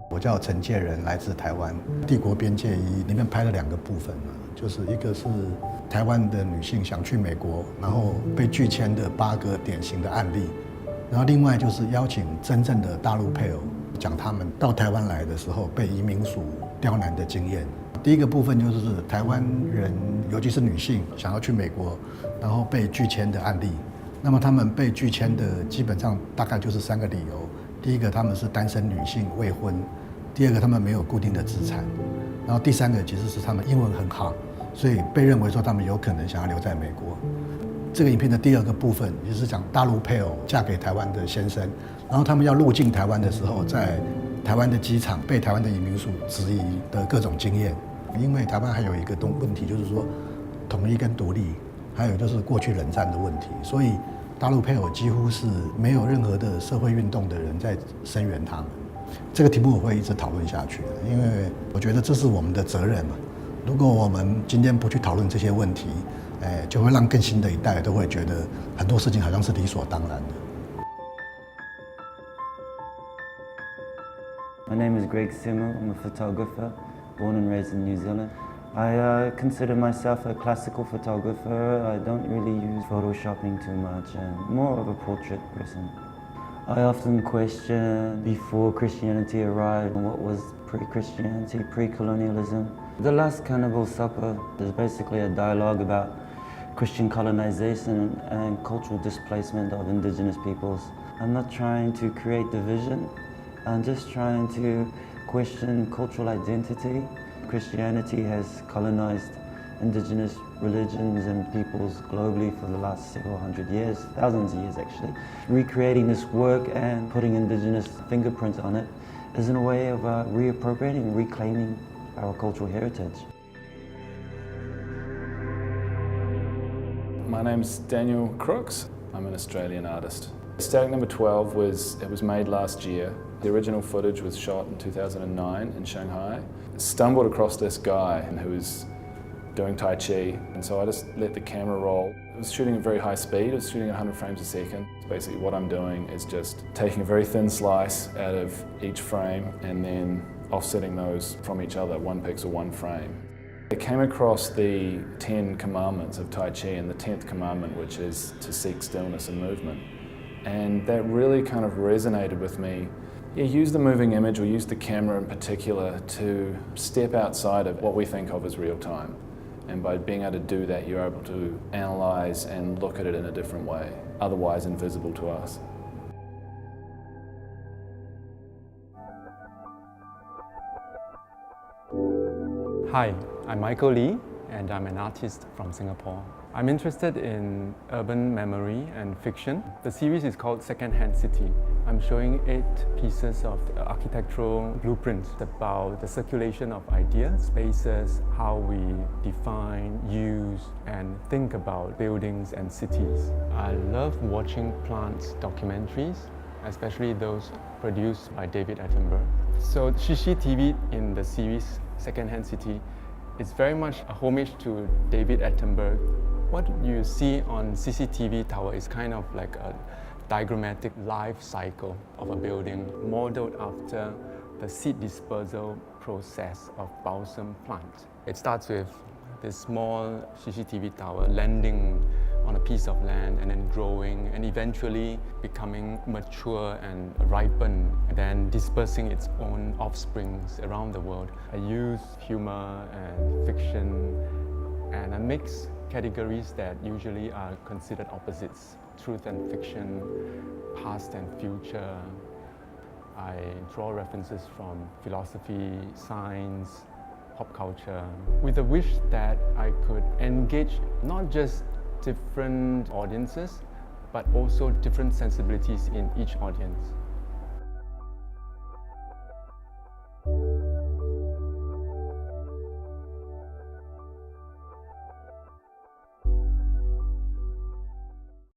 我叫陈Chieh-Jen，来自台湾。帝国边界仪里面拍了2个部分就是一个是台湾的女性想去美国，然后被拒签的8个典型的案例，然后另外就是邀请真正的大陆配偶，讲他们到台湾来的时候被移民署刁难的经验。第一个部分就是台湾人，尤其是女性想要去美国，然后被拒签的案例。那么他们被拒签的基本上大概就是3个理由：第一个，他们是单身女性未婚；第二个，他们没有固定的资产；然后第3个，其实是他们英文很好，所以被认为说他们有可能想要留在美国。这个影片的第2个部分就是讲大陆配偶嫁给台湾的先生，然后他们要入境台湾的时候，在台湾的机场被台湾的移民署质疑的各种经验。因为台湾还有一个问题，就是说统一跟独立，还有就是过去冷战的问题，所以大陆配偶几乎是没有任何的社会运动的人在声援他们。这个题目我会一直讨论下去的，因为我觉得这是我们的责任嘛。如果我们今天不去讨论这些问题，就会让更新的一代都会觉得很多事情好像是理所当然的。My name is Semu. I'm a photographer, born and raised in New Zealand. I consider myself a classical photographer. I don't really use photoshopping too much and more of a portrait person. I often question before Christianity arrived, what was pre-Christianity, pre-colonialism. The Last Cannibal Supper is basically a dialogue about Christian colonization and cultural displacement of indigenous peoples. I'm not trying to create division. I'm just trying to question cultural identity. Christianity has colonized indigenous religions and peoples globally for the last several hundred years, thousands of years actually. Recreating this work and putting indigenous fingerprints on it is in a way of reappropriating, reclaiming our cultural heritage. My name's Daniel Crooks. I'm an Australian artist. Static number 12 was made last year. The original footage was shot in 2009 in Shanghai. Stumbled across this guy who was doing Tai Chi, and so I just let the camera roll. I was shooting at very high speed. I was shooting at 100 frames a second. Basically what I'm doing is just taking a very thin slice out of each frame and then offsetting those from each other, 1 pixel, 1 frame. I came across the 10 commandments of Tai Chi and the 10th commandment, which is to seek stillness and movement. And that really kind of resonated with me. Yeah, use the moving image or use the camera in particular to step outside of what we think of as real time. And by being able to do that, you're able to analyze and look at it in a different way, otherwise invisible to us. Hi, I'm Michael Lee, and I'm an artist from Singapore. I'm interested in urban memory and fiction. The series is called Second-Hand City. I'm showing 8 pieces of architectural blueprints about the circulation of ideas, spaces, how we define, use, and think about buildings and cities. I love watching plants documentaries, especially those produced by David Attenborough. So CCTV in the series Second-Hand City is very much a homage to David Attenborough. What you see on CCTV tower is kind of like a diagrammatic life cycle of a building modeled after the seed dispersal process of balsam plant. It starts with this small CCTV tower landing on a piece of land and then growing and eventually becoming mature and ripen and then dispersing its own offsprings around the world. I use humor and fiction and I mix categories that usually are considered opposites: truth and fiction, past and future. I draw references from philosophy, science, pop culture, with the wish that I could engage not just different audiences, but also different sensibilities in each audience.